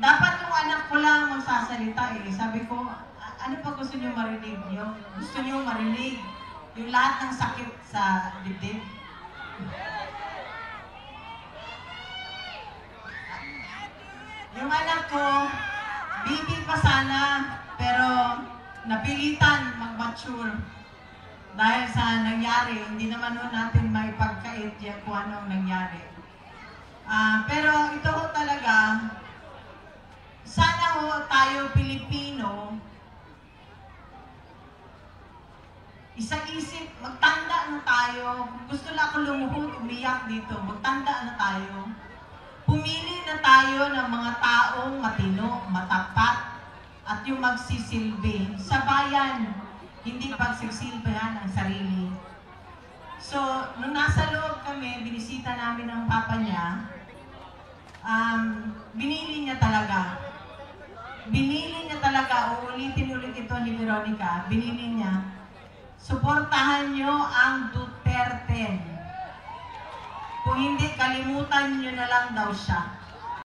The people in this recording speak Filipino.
dapat yung anak ko lang magsasalita eh. Sabi ko, ano pa gusto niyo marinig niyo? Gusto niyo marinig yung lahat ng sakit sa dibdib? Yung anak ko, baby pa sana, pero napilitan mag-mature. Dahil sa nangyari, hindi naman natin maipagkait yan kung anong nangyari. Pero ito ho talaga, sana ho tayo Pilipino, isa-isip, magtanda na tayo. Kung gusto lang ako lumuhod, umiyak dito, magtanda na tayo. Pumili na tayo ng mga taong matino, matapat, at yung magsisilbi sa bayan. Hindi pagsisilbihan ang sarili. So, nung nasa loob kami, binisita namin ang papa niya, binili niya talaga. Binili niya talaga, uulitin ulit ito ni Veronica, binili niya, suportahan niyo ang Duterte. Kung hindi, kalimutan niyo na lang daw siya.